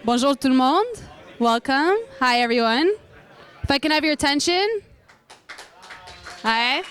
Bonjour tout le monde. Welcome. Hi everyone. If I can have your attention. Hi.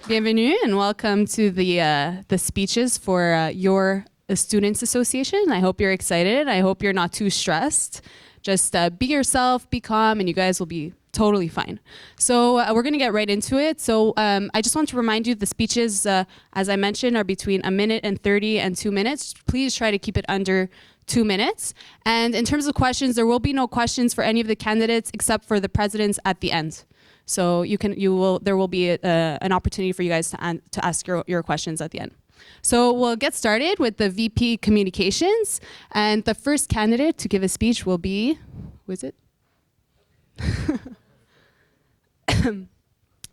Bienvenue and welcome to the speeches for your Students Association. I hope you're excited. I hope you're not too stressed. Just be yourself, be calm, and you guys will be totally fine. So we're going to get right into it. So I just want to remind you the speeches, as I mentioned, are between 1 minute and 30 and 2 minutes. Please try to keep it under 2 minutes. And in terms of questions, there will be no questions for any of the candidates except for the presidents at the end. So there will be an opportunity for you guys to ask your questions at the end. So we'll get started with the VP Communications. And the first candidate to give a speech will be, who is it?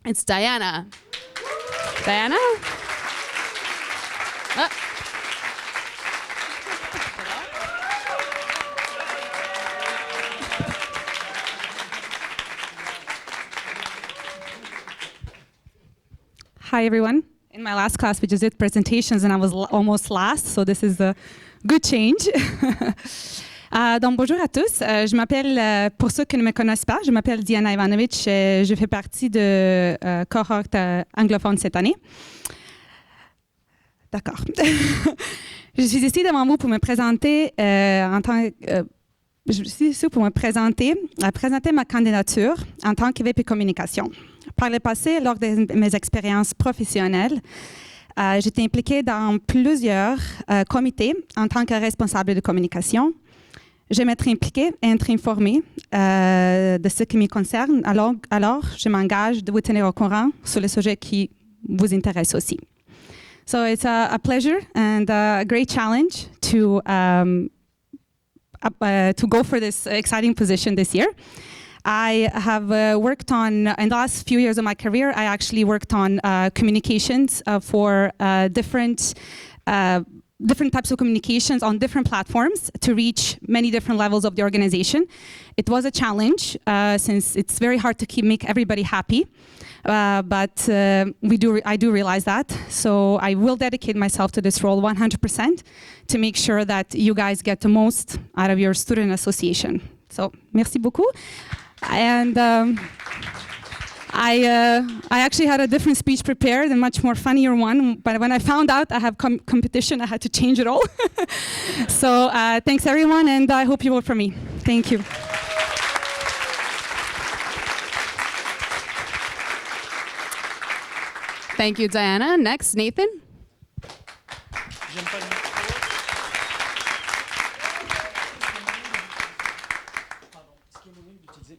It's Diana. Diana? Hi, everyone. In my last class, we just did presentations and I was almost last, so this is a good change. Donc, bonjour à tous. Je m'appelle, pour ceux qui ne me connaissent pas, je m'appelle Diana Ivanovic. Je fais partie de cohorte anglophone cette année. D'accord. Je suis ici devant vous pour me présenter présenter ma candidature en tant que VP Communication. Par le passé, lors de mes expériences professionnelles, j'étais impliquée dans plusieurs comités en tant que responsable de communication. J'aime être impliquée et être informée de ce qui me concerne. Alors, je m'engage de vous tenir au courant sur les sujets qui vous intéressent aussi. So it's a pleasure and a great challenge to go for this exciting position this year. I have worked on, in the last few years of my career, I actually worked on communications for different types of communications on different platforms to reach many different levels of the organization. It was a challenge since it's very hard to make everybody happy, but I do realize that. So I will dedicate myself to this role 100% to make sure that you guys get the most out of your student association. So, merci beaucoup. And I actually had a different speech prepared, a much more funnier one, but when I found out I have competition, I had to change it all. So thanks everyone, and I hope you vote for me. Thank you. Thank you, Diana. Next, Nathan.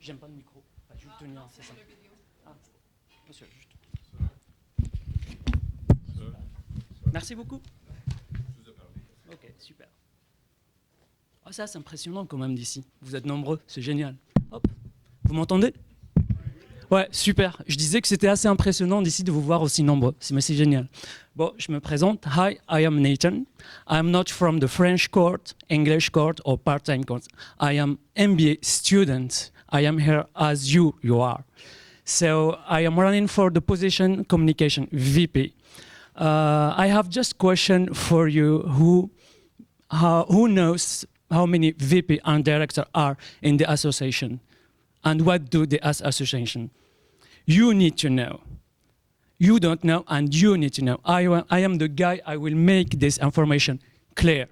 J'aime pas le micro. Je vais tenir, c'est ça. Ah, monsieur, juste. Merci beaucoup. Ok, super. Ah, ça, c'est impressionnant quand même d'ici. Vous êtes nombreux, c'est génial. Hop. Vous m'entendez? Ouais, super. Je disais que c'était assez impressionnant d'ici de vous voir aussi nombreux. Mais c'est génial. Bon, je me présente. Hi, I am Nathan. I am not from the French court, English court, or part-time court. I am MBA student. I am here as you are. So I am running for the position Communication VP. I have just a question for you. Who knows how many VP and director are in the association? And what do the association? You need to know. You don't know, and you need to know. I am the guy, I will make this information clear,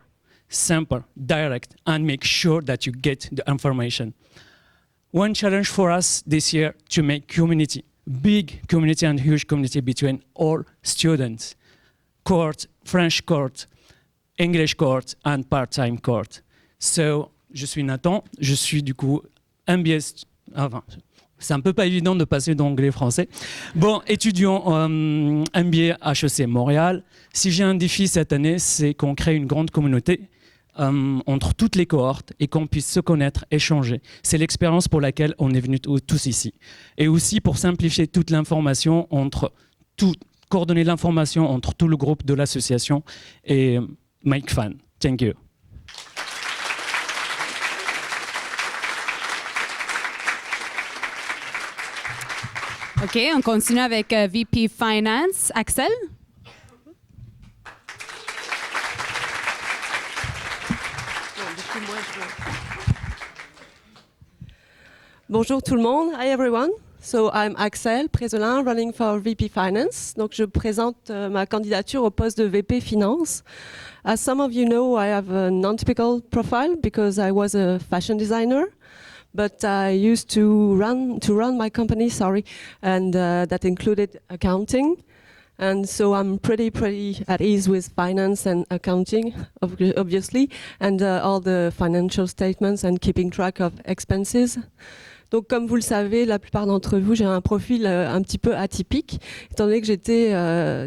simple, direct, and make sure that you get the information. One challenge for us this year to make community, big community and huge community between all students, court, French court, English court, and part-time court. So, je suis Nathan, je suis du coup MBA, enfin, c'est un peu pas évident de passer d'anglais-français. Bon, étudiant MBA HEC Montréal. Si j'ai un défi cette année, c'est qu'on crée une grande communauté entre toutes les cohortes et qu'on puisse se connaître, échanger. C'est l'expérience pour laquelle on est venus tous ici. Et aussi pour simplifier toute l'information coordonner l'information entre tout le groupe de l'association et make fun. Thank you. OK, on continue avec VP Finance. Axel? Bonjour tout le monde. Hi everyone. So I'm Axel Prézelin, running for VP Finance. Donc je présente ma candidature au poste de VP Finance. As some of you know, I have a non-typical profile because I was a fashion designer. But I used to run my company, and that included accounting. And so I'm pretty at ease with finance and accounting, obviously, and all the financial statements and keeping track of expenses. Donc, comme vous le savez, la plupart d'entre vous, j'ai un profil un petit peu atypique, étant donné que j'étais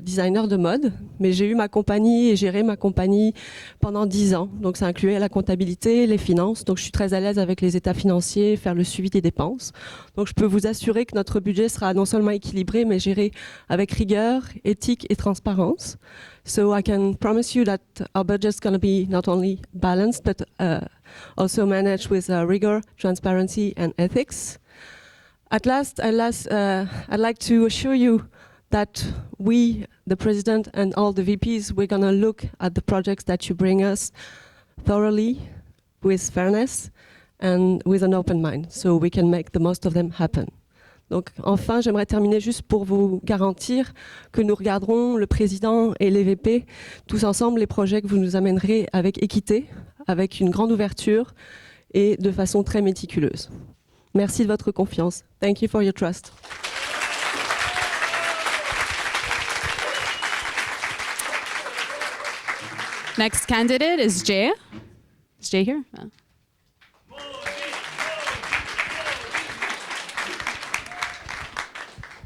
designer de mode, mais j'ai eu ma compagnie et géré ma compagnie pendant 10 ans. Donc, ça incluait la comptabilité, les finances. Donc, je suis très à l'aise avec les états financiers, faire le suivi des dépenses. Donc, je peux vous assurer que notre budget sera non seulement équilibré, mais géré avec rigueur, éthique et transparence. So I can promise you that our budget's going to be not only balanced, but also managed with rigor, transparency, and ethics. At last, I'd like to assure you that we, the President and all the VPs, we're going to look at the projects that you bring us thoroughly, with fairness, and with an open mind, so we can make the most of them happen. Donc, enfin, j'aimerais terminer juste pour vous garantir que nous regarderons, le président et les VP, tous ensemble, les projets que vous nous amènerez avec équité, avec une grande ouverture et de façon très méticuleuse. Merci de votre confiance. Thank you for your trust. Next candidate is Jay. Is Jay here? Oh.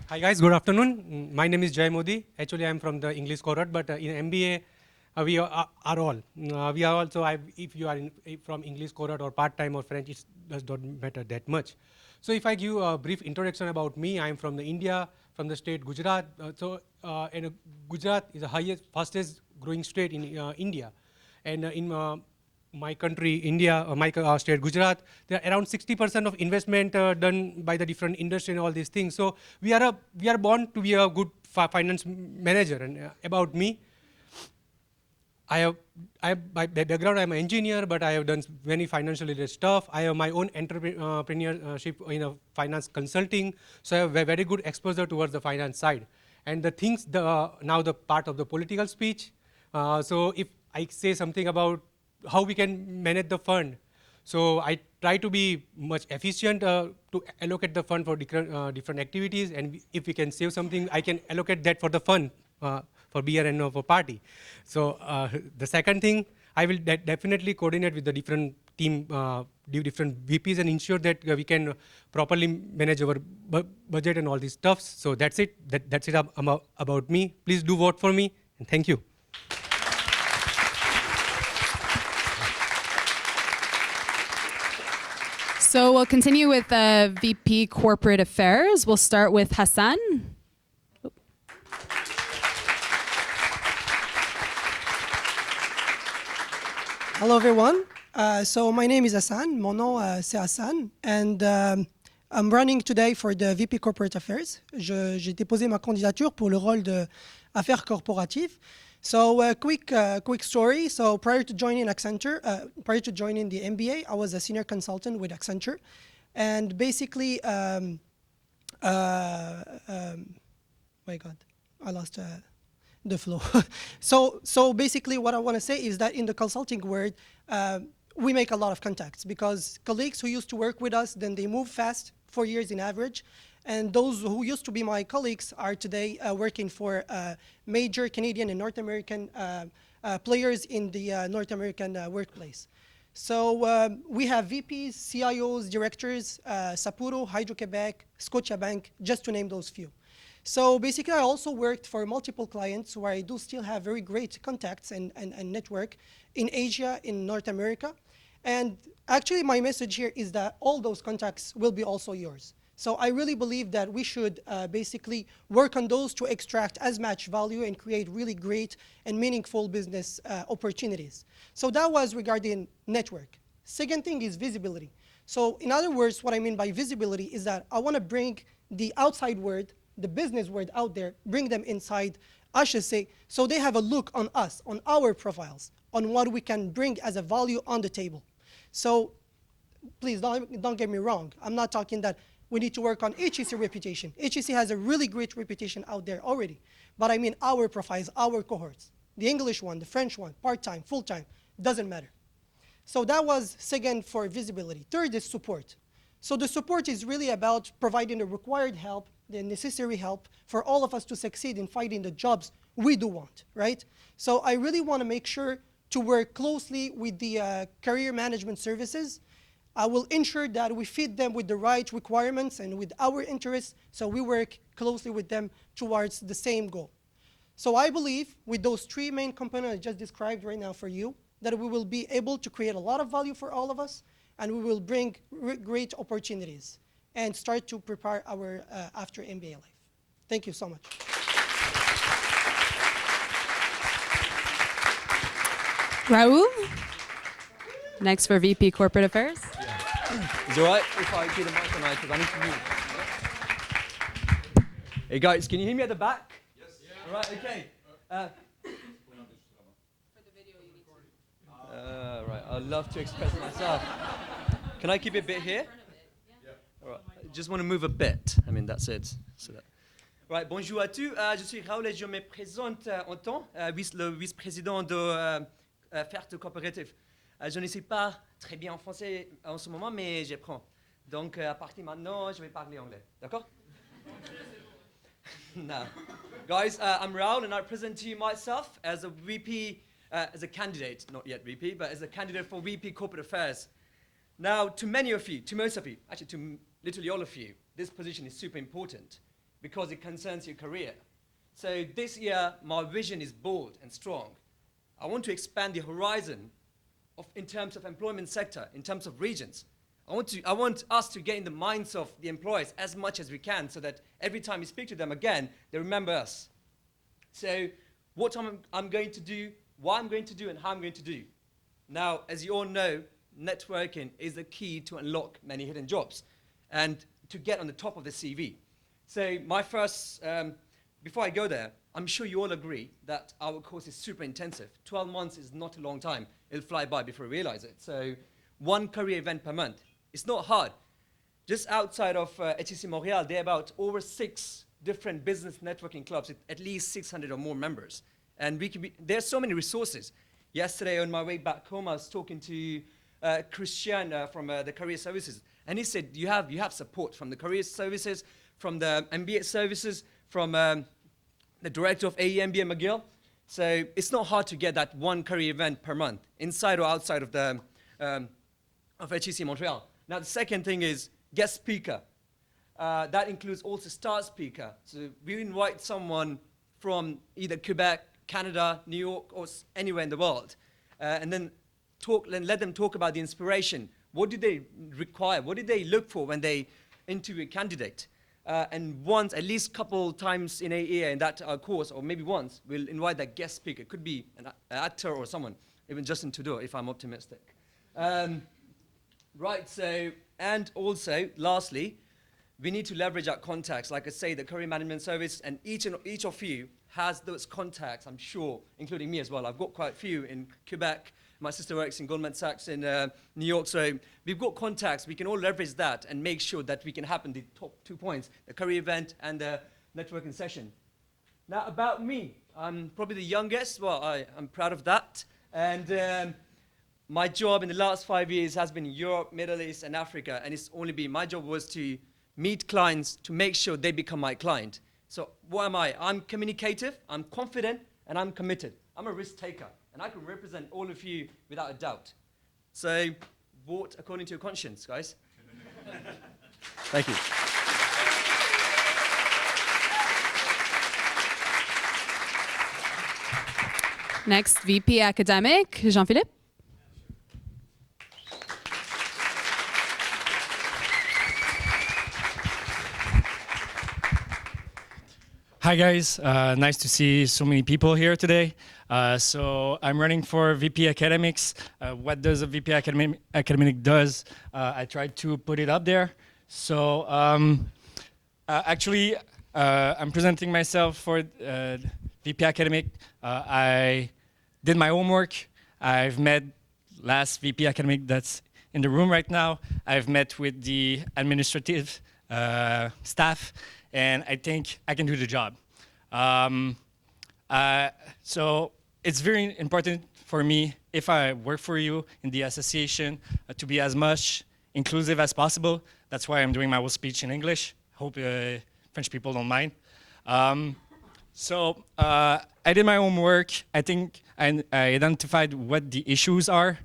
Hi guys, good afternoon. My name is Jay Modi. Actually, I'm from the English cohort, but in MBA, we are all. We are also, if you are from English cohort or part-time or French, it does not matter that much. So if I give a brief introduction about me, I'm from the India, from the state Gujarat. And Gujarat is the fastest growing state in India. And in my country, India, my state, Gujarat, there are around 60% of investment done by the different industry and all these things. So we are born to be a good finance manager. And about me, by background, I'm an engineer, but I have done many financial related stuff. I have my own entrepreneurship in finance consulting. So I have a very good exposure towards the finance side. And the things, now the part of the political speech. So if I say something about how we can manage the fund. So I try to be much efficient to allocate the fund for different activities, and if we can save something, I can allocate that for the fund, for beer and for party. So the second thing, I will definitely coordinate with the different team, different VPs, and ensure that we can properly manage our budget and all these stuff. So that's it. That's it about me. Please do vote for me, and thank you. So we'll continue with VP Corporate Affairs. We'll start with Hassan. Hello everyone. So my name is Hassan. Mon nom c'est Hassan, and I'm running today for the VP Corporate Affairs. J'ai déposé ma candidature pour le rôle de affaires corporatives. So quick story. So prior to joining Accenture, prior to joining the MBA, I was a senior consultant with Accenture, and basically, my God, I lost the flow. So basically, what I want to say is that in the consulting world, we make a lot of contacts because colleagues who used to work with us, then they move fast, 4 years in average. And those who used to be my colleagues are today working for major Canadian and North American players in the North American workplace. So we have VPs, CIOs, directors, Sapporo, Hydro-Quebec, Scotiabank, just to name those few. So basically, I also worked for multiple clients where I do still have very great contacts and network in Asia, in North America. And actually, my message here is that all those contacts will be also yours. So I really believe that we should basically work on those to extract as much value and create really great and meaningful business opportunities. So that was regarding network. Second thing is visibility. So in other words, what I mean by visibility is that I want to bring the outside world, the business world out there, bring them inside, I should say, so they have a look on us, on our profiles, on what we can bring as a value on the table. So please don't get me wrong. I'm not talking that we need to work on HEC reputation. HEC has a really great reputation out there already. But I mean our profiles, our cohorts. The English one, the French one, part-time, full-time, doesn't matter. So that was second for visibility. Third is support. So the support is really about providing the required help, the necessary help for all of us to succeed in finding the jobs we do want, right? So I really want to make sure to work closely with the career management services. I will ensure that we feed them with the right requirements and with our interests, so we work closely with them towards the same goal. So I believe with those three main components I just described right now for you, that we will be able to create a lot of value for all of us, and we will bring great opportunities and start to prepare our after MBA life. Thank you so much. Raoul, next for VP Corporate Affairs. Is it alright if I do the mic on because I need to move? Hey guys, can you hear me at the back? Yes. Yeah. Alright, okay. Right, I'd love to express myself. Can I keep it a bit here? Alright, I just want to move a bit. I mean, that's it. So that. Right, bonjour à tous. Je suis Raoul et je me présente en tant le vice-président de Ferte Coopérative. Je ne sais pas très bien en français en ce moment, mais j'apprends. Donc, à partir de maintenant, je vais parler anglais. D'accord? Now, guys, I'm Raoul, and I present to you myself as a VP, as a candidate, not yet VP, but as a candidate for VP Corporate Affairs. Now, to many of you, to most of you, actually to literally all of you, this position is super important because it concerns your career. So this year, my vision is bold and strong. I want to expand the horizon in terms of employment sector, in terms of regions. I want us to get in the minds of the employers as much as we can so that every time we speak to them again, they remember us. So what I'm going to do, what I'm going to do, and how I'm going to do. Now, as you all know, networking is the key to unlock many hidden jobs and to get on the top of the CV. So my first, before I go there, I'm sure you all agree that our course is super intensive. 12 months is not a long time. It'll fly by before we realize it. So one career event per month. It's not hard. Just outside of HEC Montreal, there are about over 6 different business networking clubs with at least 600 or more members. And there's so many resources. Yesterday on my way back home, I was talking to Christian from the career services. And he said, you have support from the career services, from the MBA services, from the director of AEMBA McGill. So it's not hard to get that one career event per month, inside or outside of the of HEC Montreal. Now the second thing is guest speaker. That includes also star speaker. So we invite someone from either Quebec, Canada, New York, or anywhere in the world, and then let them talk about the inspiration. What do they require? What did they look for when they interview a candidate? And once, at least a couple times in a year in that course, or maybe once, we'll invite that guest speaker. It could be an actor or someone, even Justin Trudeau, if I'm optimistic. Right, so, and also, lastly, we need to leverage our contacts. Like I say, the career management service, and each of you has those contacts, I'm sure, including me as well. I've got quite a few in Quebec. My sister works in Goldman Sachs in New York, so we've got contacts. We can all leverage that and make sure that we can happen the top 2 points, the career event and the networking session. Now, about me, I'm probably the youngest. Well, I'm proud of that. And my job in the last 5 years has been Europe, Middle East, and Africa, and it's only been, my job was to meet clients to make sure they become my client. So what am I? I'm communicative, I'm confident, and I'm committed. I'm a risk taker, and I can represent all of you without a doubt. So vote according to your conscience, guys. Thank you. Next, VP Academic, Jean-Philippe. Hi guys, nice to see so many people here today. So I'm running for VP Academics. What does a VP Academic does? I tried to put it up there. So actually, I'm presenting myself for VP Academic. I did my homework. I've met last VP Academic that's in the room right now. I've met with the administrative staff, and I think I can do the job. So it's very important for me, if I work for you in the association, to be as much inclusive as possible. That's why I'm doing my whole speech in English. Hope French people don't mind. So I did my homework. I think I identified what the issues are,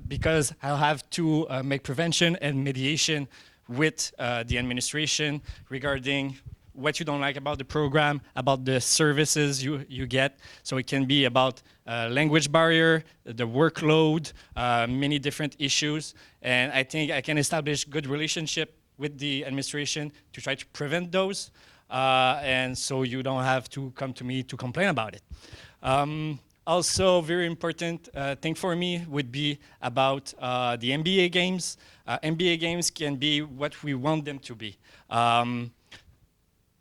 because I'll have to make prevention and mediation with the administration regarding what you don't like about the program, about the services you get. So it can be about language barrier, the workload, many different issues. And I think I can establish good relationship with the administration to try to prevent those. And so you don't have to come to me to complain about it. Also, very important thing for me would be about the MBA games. MBA games can be what we want them to be.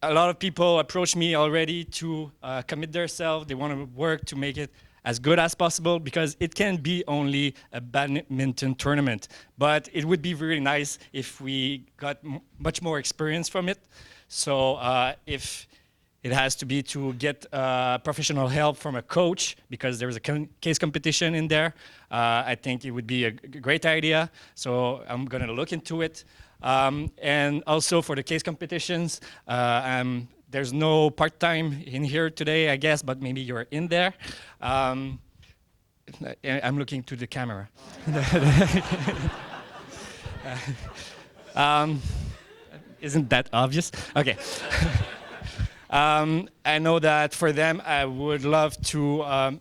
A lot of people approach me already to commit themselves. They want to work to make it as good as possible, because it can be only a badminton tournament. But it would be really nice if we got much more experience from it. So if it has to be to get professional help from a coach, because there's a case competition in there, I think it would be a great idea. So I'm going to look into it. And also for the case competitions, there's no part-time in here today, I guess, but maybe you're in there. I'm looking to the camera. Isn't that obvious? Okay. I know that for them, I would love to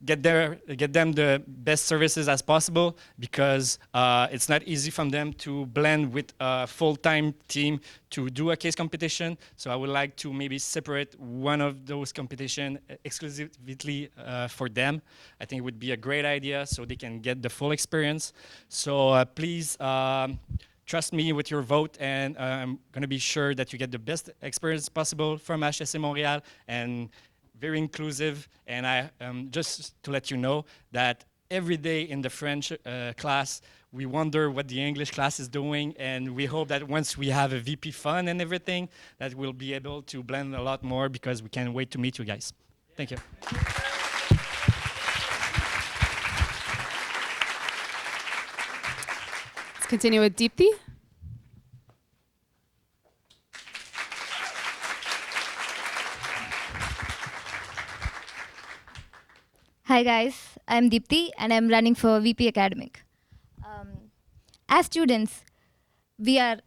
get them the best services as possible, because it's not easy for them to blend with a full-time team to do a case competition. So I would like to maybe separate one of those competitions exclusively for them. I think it would be a great idea, so they can get the full experience. So please trust me with your vote, and I'm going to be sure that you get the best experience possible from HSC Montréal, and very inclusive. And I just to let you know that every day in the French class, we wonder what the English class is doing, and we hope that once we have a VP fund and everything, that we'll be able to blend a lot more, because we can't wait to meet you guys. Thank you. Let's continue with Deepthi. Hi guys, I'm Deepthi and I'm running for VP Academic. As students, we are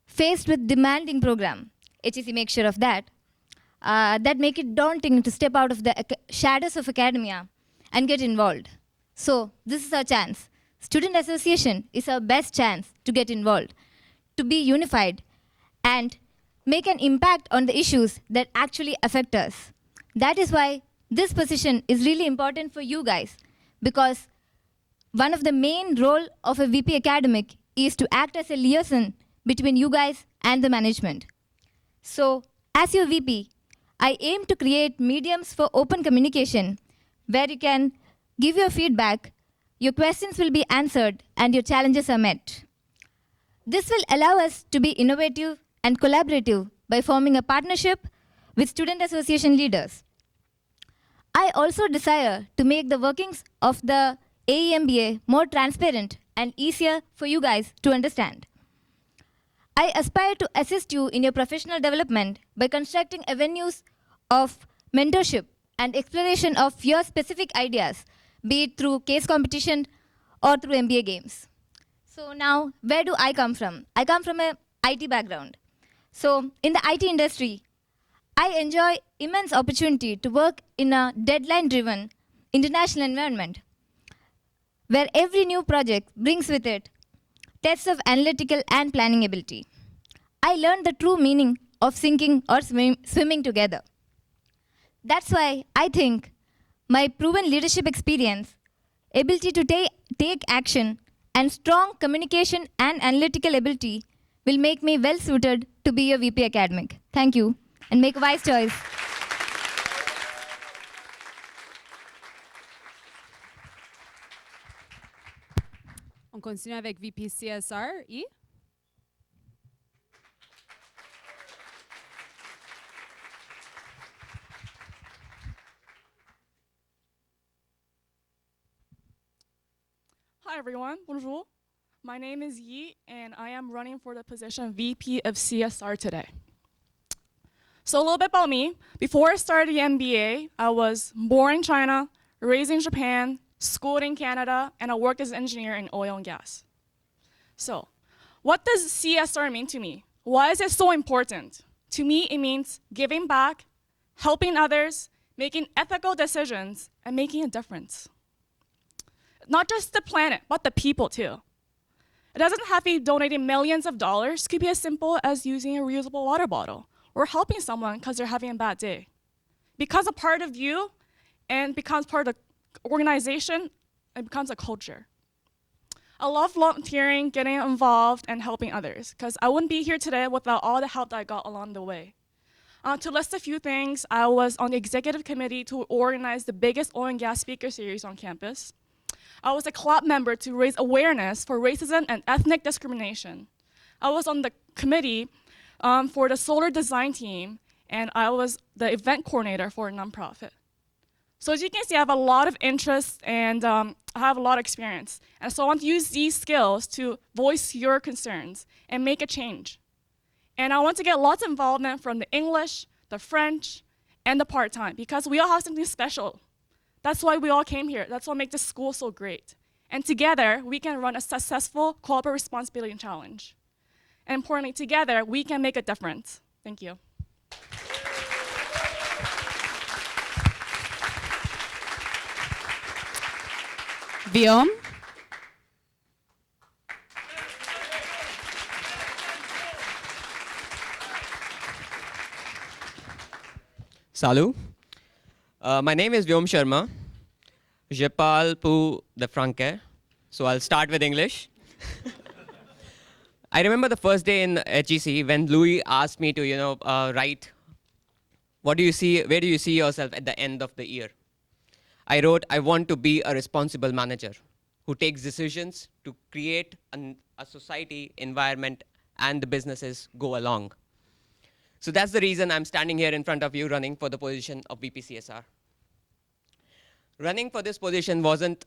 faced with demanding program. HEC makes sure of that. That make it daunting to step out of the shadows of academia and get involved. So this is our chance. Student association is our best chance to get involved, to be unified and make an impact on the issues that actually affect us. That is why this position is really important for you guys, because one of the main role of a VP academic is to act as a liaison between you guys and the management. So as your VP, I aim to create mediums for open communication where you can give your feedback, your questions will be answered, and your challenges are met. This will allow us to be innovative and collaborative by forming a partnership with student association leaders. I also desire to make the workings of the AEMBA more transparent and easier for you guys to understand. I aspire to assist you in your professional development by constructing avenues of mentorship and exploration of your specific ideas, be it through case competition or through MBA games. So now, where do I come from? I come from an IT background. So in the IT industry, I enjoy immense opportunity to work in a deadline-driven international environment where every new project brings with it tests of analytical and planning ability. I learned the true meaning of sinking or swimming together. That's why I think my proven leadership experience, ability to take action, and strong communication and analytical ability will make me well suited to be a VP academic. Thank you. And make a wise choice. continue avec VP CSR, E. Hi everyone, bonjour. My name is Yi and I am running for the position VP of CSR today. So a little bit about me. Before I started the MBA, I was born in China, raised in Japan, schooled in Canada, and I worked as an engineer in oil and gas. So, what does CSR mean to me? Why is it so important? To me, it means giving back, helping others, making ethical decisions, and making a difference. Not just the planet, but the people too. It doesn't have to be donating millions of dollars. It could be as simple as using a reusable water bottle or helping someone because they're having a bad day. Becomes a part of you and becomes part of the organization, it becomes a culture. I love volunteering, getting involved, and helping others because I wouldn't be here today without all the help that I got along the way. To list a few things, I was on the executive committee to organize the biggest oil and gas speaker series on campus. I was a club member to raise awareness for racism and ethnic discrimination. I was on the committee for the solar design team, and I was the event coordinator for a nonprofit. So as you can see, I have a lot of interest and I have a lot of experience. And so I want to use these skills to voice your concerns and make a change. And I want to get lots of involvement from the English, the French, and the part-time because we all have something special. That's why we all came here. That's what makes this school so great. And together, we can run a successful corporate responsibility challenge. And importantly, together, we can make a difference. Thank you. Guillaume. Salut. My name is Vyom Sharma. Je parle pour the français, so I'll start with English. I remember the first day in HEC when Louis asked me to, write, where do you see yourself at the end of the year? I wrote, I want to be a responsible manager who takes decisions to create a society, environment, and the businesses go along. So that's the reason I'm standing here in front of you running for the position of VP CSR. Running for this position wasn't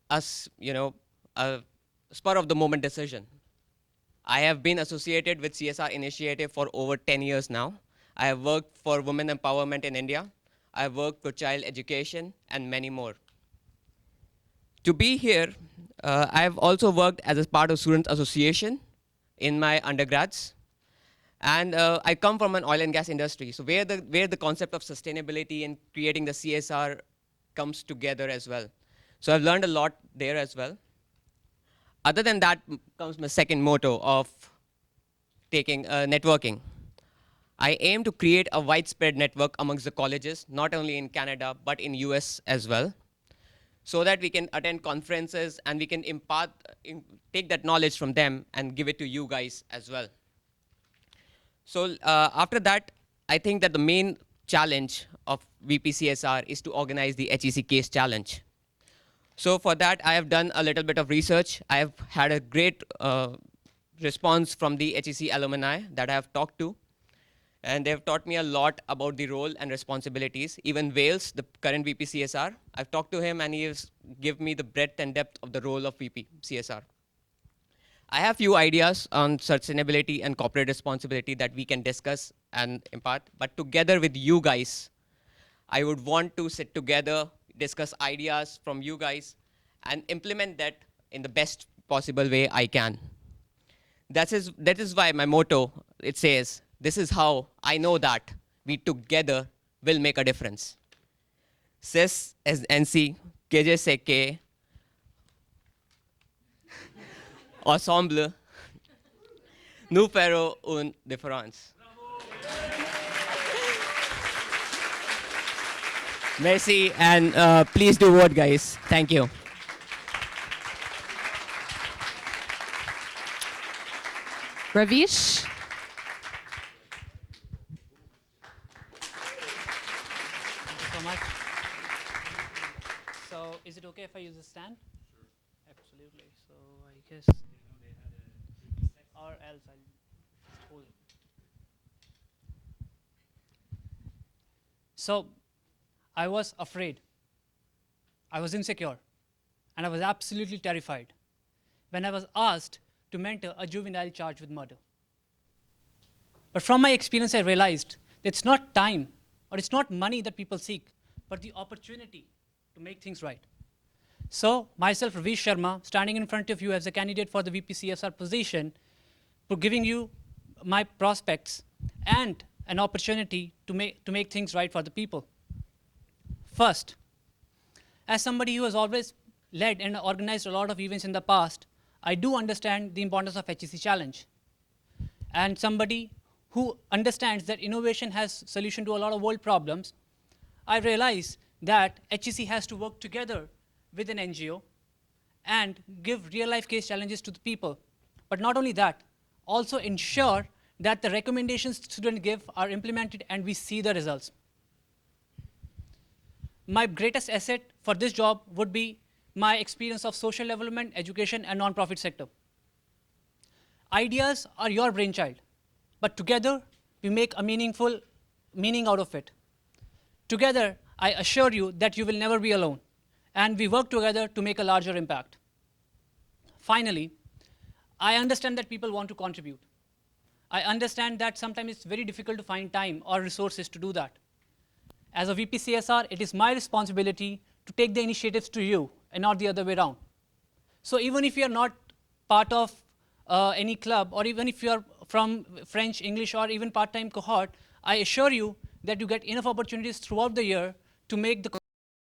a spur of the moment decision. I have been associated with CSR initiative for over 10 years now. I have worked for women empowerment in India. I have worked for child education and many more. To be here, I have also worked as a part of student association in my undergrads. And I come from an oil and gas industry, so where the concept of sustainability and creating the CSR comes together as well. So I've learned a lot there as well. Other than that comes my second motto of taking networking. I aim to create a widespread network amongst the colleges, not only in Canada, but in US as well, so that we can attend conferences and we can take that knowledge from them and give it to you guys as well. So after that, I think that the main challenge of VP CSR is to organize the HEC Case Challenge. So for that, I have done a little bit of research. I have had a great response from the HEC alumni that I have talked to. And they have taught me a lot about the role and responsibilities. Even Wales, the current VP CSR, I've talked to him and he has given me the breadth and depth of the role of VP CSR. I have few ideas on sustainability and corporate responsibility that we can discuss and impart. But together with you guys, I would want to sit together, discuss ideas from you guys, and implement that in the best possible way I can. That is why my motto, it says, this is how I know that we together will make a difference. CES as NC, KJ se que, ensemble, nous ferons une différence. Merci, and please do vote, guys. Thank you. Ravish. Thank you so much. So is it okay if I use a stand? Sure. Absolutely. So I because, or else I'll just hold it. So, I was afraid. I was insecure. And I was absolutely terrified when I was asked to mentor a juvenile charged with murder. But from my experience, I realized that it's not time or it's not money that people seek, but the opportunity to make things right. So, myself, Ravi Sharma, standing in front of you as a candidate for the VP CSR position, for giving you my prospects and an opportunity to make things right for the people. First, as somebody who has always led and organized a lot of events in the past, I do understand the importance of HEC Challenge. And somebody who understands that innovation has solution to a lot of world problems, I realize that HEC has to work together with an NGO and give real-life case challenges to the people. But not only that, also ensure that the recommendations students give are implemented and we see the results. My greatest asset for this job would be my experience of social development, education, and nonprofit sector. Ideas are your brainchild, but together we make a meaning out of it. Together, I assure you that you will never be alone, and we work together to make a larger impact. Finally, I understand that people want to contribute. I understand that sometimes it's very difficult to find time or resources to do that. As a VP CSR, it is my responsibility to take the initiatives to you and not the other way around. So even if you're not part of any club, or even if you're from French, English, or even part-time cohort, I assure you that you get enough opportunities throughout the year to make the